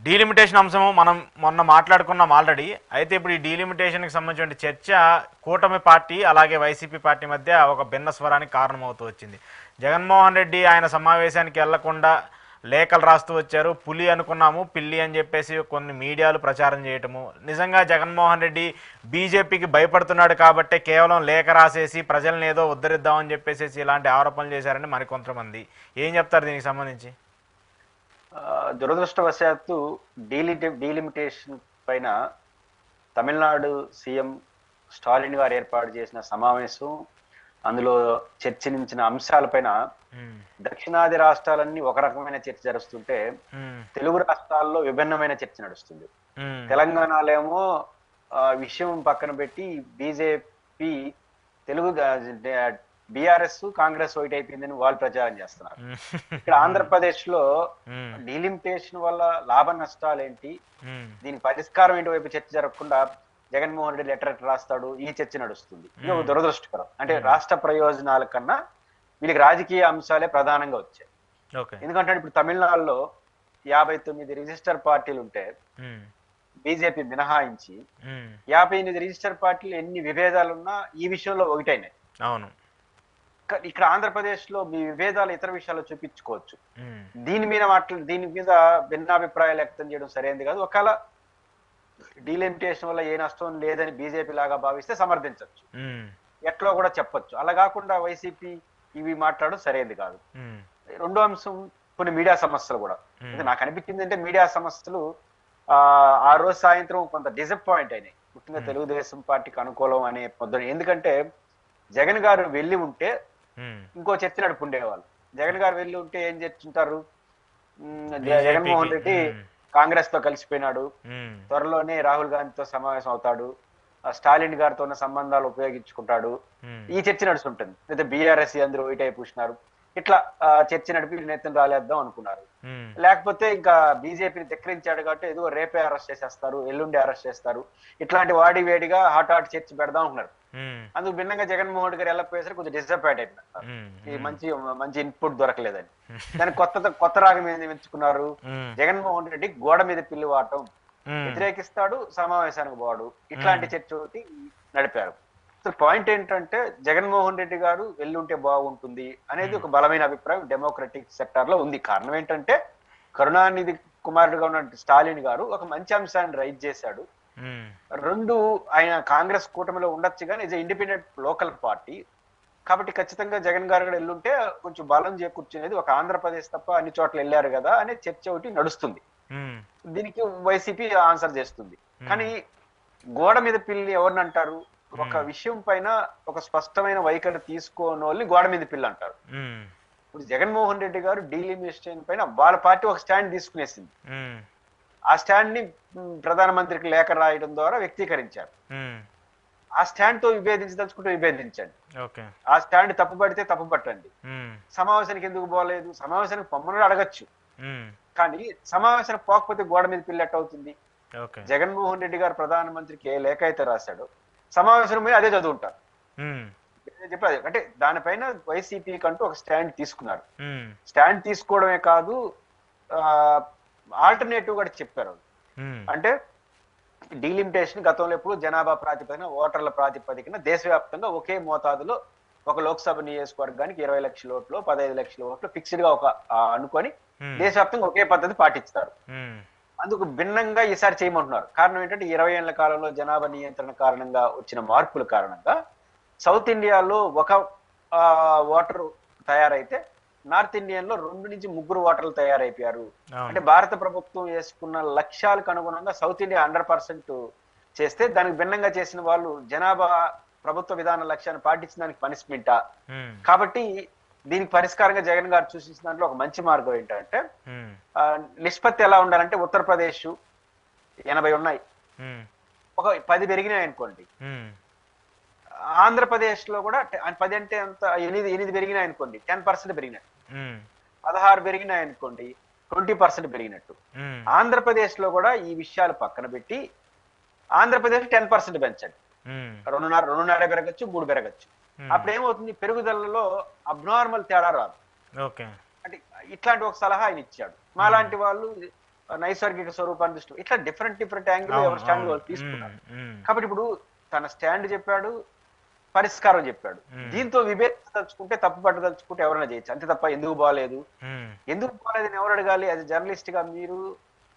Delimitation అంశము మనం మొన్న మాట్లాడుకున్నాం ఆల్రెడీ. అయితే ఇప్పుడు ఈ డీలిమిటేషన్కి సంబంధించిన చర్చ కూటమి పార్టీ అలాగే వైసీపీ పార్టీ మధ్య ఒక భిన్న స్వరానికి కారణమవుతూ వచ్చింది. జగన్మోహన్ రెడ్డి ఆయన సమావేశానికి వెళ్లకుండా లేఖలు రాస్తూ వచ్చారు. పులి అనుకున్నాము పిల్లి అని చెప్పేసి కొన్ని మీడియాలు ప్రచారం చేయటము, నిజంగా జగన్మోహన్ రెడ్డి బీజేపీకి భయపడుతున్నాడు కాబట్టే కేవలం లేఖ రాసేసి ప్రజల్ని ఏదో ఉద్ధరిద్దామని చెప్పేసి ఇలాంటి ఆరోపణలు చేశారని మరికొంతమంది. ఏం చెప్తారు దీనికి సంబంధించి? దురదృష్టవశాత్తు డీలిమిటేషన్ పైన తమిళనాడు సీఎం స్టాలిన్ గారు ఏర్పాటు చేసిన సమావేశం, అందులో చర్చించిన అంశాలపైన దక్షిణాది రాష్ట్రాలన్నీ ఒక రకమైన చర్చ జరుస్తుంటే తెలుగు రాష్ట్రాల్లో విభిన్నమైన చర్చ నడుస్తుంది. తెలంగాణలో ఏమో విషయం పక్కన పెట్టి BJP Telugu BRS Congress white అయిపోయిందని వాళ్ళు ప్రచారం చేస్తున్నారు. ఇక్కడ ఆంధ్రప్రదేశ్ లో డీలిమిటేషన్ వల్ల లాభ నష్టాలు ఏంటి, దీనికి పరిష్కారం ఏంటి వైపు చర్చ జరగకుండా జగన్మోహన్ రెడ్డి లెటర్ రాస్తాడు, ఈ చర్చ నడుస్తుంది. ఇది ఒక దురదృష్టకరం. అంటే రాష్ట్ర ప్రయోజనాల కన్నా వీళ్ళకి రాజకీయ అంశాలే ప్రధానంగా వచ్చాయి. ఎందుకంటే ఇప్పుడు తమిళనాడులో 59 రిజిస్టర్ పార్టీలు ఉంటే బీజేపీ మినహాయించి 58 రిజిస్టర్ పార్టీలు ఎన్ని విభేదాలున్నా ఈ విషయంలో ఒకటైనాయి. అవును. ఇక్కడ ఆంధ్రప్రదేశ్ లో మీ విభేదాలు ఇతర విషయాల్లో చూపించుకోవచ్చు. దీని మీద భిన్నాభిప్రాయాలు వ్యక్తం చేయడం సరైనది కాదు. ఒకవేళ డీలిమిటేషన్ వల్ల ఏ నష్టం లేదని బీజేపీ లాగా భావిస్తే సమర్థించవచ్చు, ఎట్లా కూడా చెప్పొచ్చు. అలా కాకుండా వైసీపీ ఇవి మాట్లాడడం సరైనది కాదు. రెండో అంశం కొన్ని మీడియా సమస్యలు కూడా. నాకు అనిపించింది అంటే మీడియా సమస్యలు ఆ రోజు సాయంత్రం కొంత డిసప్పాయింట్ అయినాయి, ముఖ్యంగా తెలుగుదేశం పార్టీకి అనుకూలం అనే పొద్దున. ఎందుకంటే జగన్ గారు వెళ్ళి ఉంటే ఇంకో చర్చ నడుపుండేవాళ్ళు. జగన్ గారు వెళ్ళి ఉంటే ఏం చర్చింటారు, జగన్మోహన్ రెడ్డి కాంగ్రెస్ తో కలిసిపోయినాడు, త్వరలోనే రాహుల్ గాంధీతో సమావేశం అవుతాడు, స్టాలిన్ గారితో ఉన్న సంబంధాలు ఉపయోగించుకుంటాడు, ఈ చర్చ నడుస్తుంటుంది. లేదా బీఆర్ఎస్ అందరూ ఇటై పూసినారు, ఇట్లా చర్చ నడిపి నేతను రాలేద్దాం అనుకున్నారు. లేకపోతే ఇంకా బీజేపీని ధిక్కరించాడు కాబట్టి ఏదో రేపే అరెస్ట్ చేసేస్తారు, ఎల్లుండి అరెస్ట్ చేస్తారు, ఇట్లాంటి వాడి వేడిగా హాట్ చర్చ పెడదాం అనుకున్నారు. అందుకు భిన్నంగా జగన్మోహన్ రెడ్డి గారు వెళ్ళకపోయేసరికి కొంచెం డిసప్పాయింట్ అయిపోయినారు, ఈ మంచి ఇన్పుట్ దొరకలేదని. దానికి కొత్త రాగం ఏంది ఎంచుకున్నారు, జగన్మోహన్ రెడ్డి గోడ మీద పిల్లి వాడటం, వ్యతిరేకిస్తాడు సమావేశానికి పోవడు, ఇట్లాంటి చర్చ ఒకటి నడిపారు. సో పాయింట్ ఏంటంటే జగన్మోహన్ రెడ్డి గారు వెళ్ళుంటే బాగుంటుంది అనేది ఒక బలమైన అభిప్రాయం డెమోక్రటిక్ సెక్టార్ లో ఉంది. కారణం ఏంటంటే కరుణానిధి కుమారుడుగా ఉన్న స్టాలిన్ గారు ఒక మంచి అంశాన్ని రైజ్ చేశాడు. రెండు, ఆయన కాంగ్రెస్ కూటమిలో ఉండొచ్చు కానీ ఇది ఇండిపెండెంట్ లోకల్ పార్టీ కాబట్టి ఖచ్చితంగా జగన్ గారు కూడా వెళ్ళుంటే కొంచెం బలం చేకూర్చునేది. ఒక ఆంధ్రప్రదేశ్ తప్ప అన్ని చోట్ల వెళ్ళారు కదా అనే చర్చ ఒకటి నడుస్తుంది. దీనికి వైసీపీ ఆన్సర్ చేస్తుంది. కానీ గోడ మీద పిల్లి ఎవరిని అంటారు, ఒక విషయం పైన ఒక స్పష్టమైన వైఖరి తీసుకోని వాళ్ళని గోడ మీద పిల్లి అంటారు. ఇప్పుడు జగన్మోహన్ రెడ్డి గారు డీలిమిటేషన్ పైన వాళ్ళ పార్టీ ఒక స్టాండ్ తీసుకునేసింది. ఆ స్టాండ్ ని ప్రధానమంత్రికి లేఖ రాయడం ద్వారా వ్యక్తీకరించారు. ఆ స్టాండ్ తో విభేదించదలుచుకుంటే విభేదించండి, ఆ స్టాండ్ తప్పు పడితే తప్పు పట్టండి. సమావేశానికి ఎందుకు పోలేదు, సమావేశానికి పొమ్మని అడగచ్చు, కానీ సమావేశానికి పోకపోతే గోడ మీద పిల్లెట్ అవుతుంది. జగన్మోహన్ రెడ్డి గారు ప్రధానమంత్రికి ఏ లేఖ అయితే రాశాడో సమావేశం మీద అదే చదువుంటారు. చెప్పారు అంటే దానిపైన వైసీపీ కంటూ ఒక స్టాండ్ తీసుకున్నారు. స్టాండ్ తీసుకోవడమే కాదు, ఆల్టర్నేటివ్ కూడా చెప్పారు. అంటే డీలిమిటేషన్ గతంలో ఎప్పుడు జనాభా ప్రాతిపదికన, ఓటర్ల ప్రాతిపదికన దేశవ్యాప్తంగా ఒకే మోతాదులో ఒక లోక్సభ నియోజకవర్గానికి 20 లక్షల ఓట్లు, 15 లక్షల ఓట్లు ఫిక్స్డ్ గా ఒక అనుకొని దేశవ్యాప్తంగా ఒకే పద్ధతి పాటిస్తారు. అందుకు భిన్నంగా ఈసారి చేయమంటున్నారు. కారణం ఏంటంటే 20 ఏళ్ల కాలంలో జనాభా నియంత్రణ కారణంగా వచ్చిన మార్పుల కారణంగా సౌత్ ఇండియాలో ఒక ఓటర్ తయారైతే నార్త్ ఇండియన్ లో 2 నుంచి 3 ఓటర్లు తయారైపోయారు. అంటే భారత ప్రభుత్వం వేసుకున్న లక్ష్యాలకు అనుగుణంగా సౌత్ ఇండియా 100% చేస్తే దానికి భిన్నంగా చేసిన వాళ్ళు జనాభా ప్రభుత్వ విధాన లక్ష్యాన్ని పాటించిన దానికి పనిష్మెంటా. కాబట్టి దీనికి పరిష్కారంగా జగన్ గారు సూచించిన దాంట్లో ఒక మంచి మార్గం ఏంటంటే నిష్పత్తి ఎలా ఉండాలంటే ఉత్తరప్రదేశ్ 80 ఉన్నాయి, ఒక 10 పెరిగినాయి అనుకోండి. ఆంధ్రప్రదేశ్ లో కూడా 10 అంటే అంత 8 పెరిగినాయి అనుకోండి, 10% పెరిగినట్టు. 16 పెరిగినాయి అనుకోండి, 20% పెరిగినట్టు. ఆంధ్రప్రదేశ్ లో కూడా ఈ విషయాలు పక్కన పెట్టి ఆంధ్రప్రదేశ్ 10% పెంచండి, 2.5 పెరగచ్చు, 3 పెరగచ్చు. అప్పుడు ఏమవుతుంది, పెరుగుదలలో అబ్నార్మల్ తేడా రాదు. అంటే ఇట్లాంటి ఒక సలహా ఆయన ఇచ్చాడు. మాలాంటి వాళ్ళు నైసర్గిక స్వరూపాన్ని దృష్టి ఇట్లా డిఫరెంట్ యాంగిల్ అవును, ఎవరి స్టాండ్ అవును. వాళ్ళు తీసుకున్నారు. ఉమ్, కాబట్టి ఇప్పుడు తన స్టాండ్ చెప్పాడు, పరిష్కారం చెప్పాడు. దీంతో విభేదించదలుచుకుంటే, తప్పు పట్టదలుచుకుంటే ఎవరైనా చేయొచ్చు, అంతే తప్ప ఎందుకు బాగాలేదు ఉమ్, ఎందుకు బాగాలేదని ఎవరు అడగాలి? అది జర్నలిస్ట్ గా మీరు,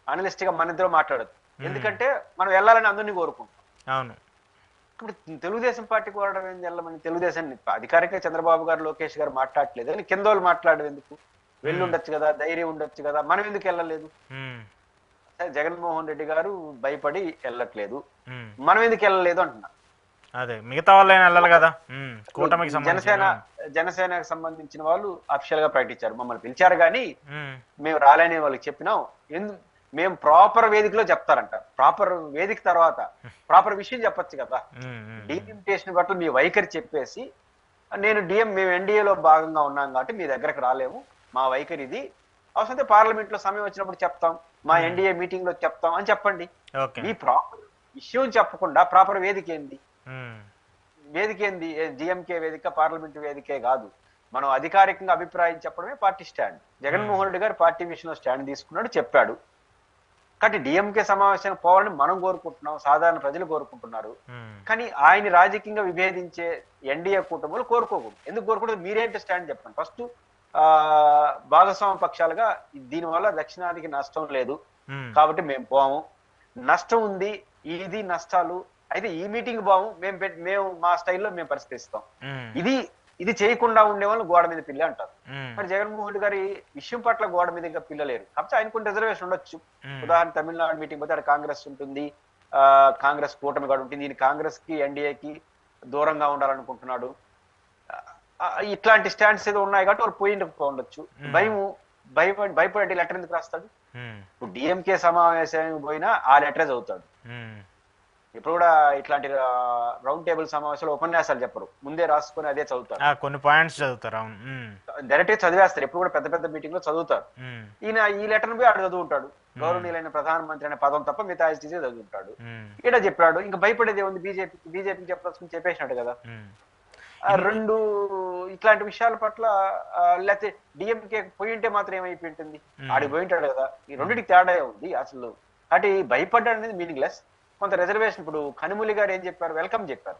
అనలిస్ట్ గా మన ఇద్దరు మాట్లాడదు. ఎందుకంటే మనం వెళ్ళాలని అందరినీ కోరుకుంటాం. అవును. ఇప్పుడు తెలుగుదేశం పార్టీ కోరడం ఏంది? వెళ్ళమని తెలుగుదేశాన్ని అధికారికంగా చంద్రబాబు గారు, లోకేష్ గారు మాట్లాడలేదు అని కింద వాళ్ళు మాట్లాడడం ఎందుకు? వెళ్ళి ఉండొచ్చు కదా, ధైర్యం ఉండొచ్చు కదా, మనం ఎందుకు వెళ్ళలేదు? ఉమ్, జగన్మోహన్ రెడ్డి గారు భయపడి వెళ్ళట్లేదు, ఉమ్. మనం ఎందుకు వెళ్ళలేదు అంటున్నా. అదే మిగతా వాళ్ళైనా వెళ్ళాలి కదా. కూటమికి సంబంధించి. జనసేనకు సంబంధించిన వాళ్ళు అఫిషియల్ గా ప్రకటించారు, మమ్మల్ని పిలిచారు కానీ ఉమ్, మేము రాలేని వాళ్ళకి చెప్పినాం. మేము ప్రాపర్ వేదికలో చెప్తారంట. ప్రాపర్ వేదిక తర్వాత ప్రాపర్ విషయం చెప్పొచ్చు కదా. డీలిమిటేషన్ బట్టి మీ వైఖరి చెప్పేసి, మేము ఎన్డీఏలో భాగంగా ఉన్నాం కాబట్టి మీ దగ్గరకు రాలేము, మా వైఖరి ఇది, అవసరం పార్లమెంట్ లో సమయం వచ్చినప్పుడు చెప్తాం, మా ఎన్డీఏ మీటింగ్ లో చెప్తాం అని చెప్పండి. మీ ప్రాపర్ విషయం చెప్పకుండా ప్రాపర్ వేదిక ఏంది? వేదిక ఏంది? డిఎంకే వేదిక, పార్లమెంట్ వేదికే కాదు. మనం అధికారికంగా అభిప్రాయం చెప్పడమే పార్టీ స్టాండ్. జగన్మోహన్ రెడ్డి గారు పార్టీ విషయంలో స్టాండ్ తీసుకున్నాడు, చెప్పాడు. కాబట్టి డిఎంకే సమావేశానికి పోవాలని మనం కోరుకుంటున్నాం, సాధారణ ప్రజలు కోరుకుంటున్నారు. కానీ ఆయన రాజకీయంగా విభేదించే ఎన్డీఏ కూటములు కోరుకోకూడదు. ఎందుకు కోరుకోకూడదు? మీరేంటి స్టాండ్ చెప్పండి ఫస్ట్. భాగస్వామ్య పక్షాలుగా దీనివల్ల దక్షిణాదికి నష్టం లేదు కాబట్టి మేము పోము, నష్టం ఉంది, ఇది నష్టాలు అయితే ఈ మీటింగ్ బాము, మేము మా స్టైల్లో మేము పరిష్కరిస్తాం, ఇది చేయకుండా ఉండే వాళ్ళు గోడ మీద పిల్ల అంటారు. మరి జగన్మోహన్ రెడ్డి గారి విషయం పట్ల గోడ మీద ఇంకా పిల్లలేరు కాబట్టి ఆయనకు రిజర్వేషన్ ఉండొచ్చు. ఉదాహరణ తమిళనాడు మీటింగ్ పోతే అక్కడ కాంగ్రెస్ ఉంటుంది, కాంగ్రెస్ కూటమి కూడా ఉంటుంది, ఈయన కాంగ్రెస్ కి ఎన్డీఏకి దూరంగా ఉండాలనుకుంటున్నాడు. ఇట్లాంటి స్టాండ్స్ ఏదో ఉన్నాయి కాబట్టి వాళ్ళు ఉండొచ్చు. భయపడే లెటర్ ఎందుకు రాస్తాడు? ఇప్పుడు డిఎంకే సమావేశానికి పోయినా ఆ లెటరే చదువుతాడు. ఇప్పుడు కూడా ఇట్లాంటి రౌండ్ టేబుల్ సమావేశాలు ఉపన్యాసాలు చెప్పరు, ముందే రాసుకొని అదే చదువుతారు, కొన్ని పాయింట్స్ చదువుతారు. డైరెక్ట్ గా చదివేస్తారు. ఎప్పుడు కూడా పెద్ద పెద్ద మీటింగ్ లో చదువుతారు. ఈయన ఈ లెటర్ పోయి ఆడు చదువుంటాడు, గౌరవనీయులైన ప్రధానమంత్రి అనే పదం తప్ప మిగతా చదువుతుంటాడు. ఈడ చెప్పాడు, ఇంకా భయపడేది ఏముంది? బీజేపీకి చెప్పేసినట్టు కదా. రెండు ఇట్లాంటి విషయాల పట్ల లేకపోతే డిఎంకే పోయింటే మాత్రం ఏమైపోయి ఉంటుంది? ఆడికి పోయింటాడు కదా. ఈ రెండింటికి తేడా ఉంది అసలు. కాబట్టి భయపడ్డాడు అనేది మీనింగ్ లెస్. కొంత రిజర్వేషన్, ఇప్పుడు కనుమూలి గారు ఏం చెప్పారు? వెల్కమ్ చెప్పారు.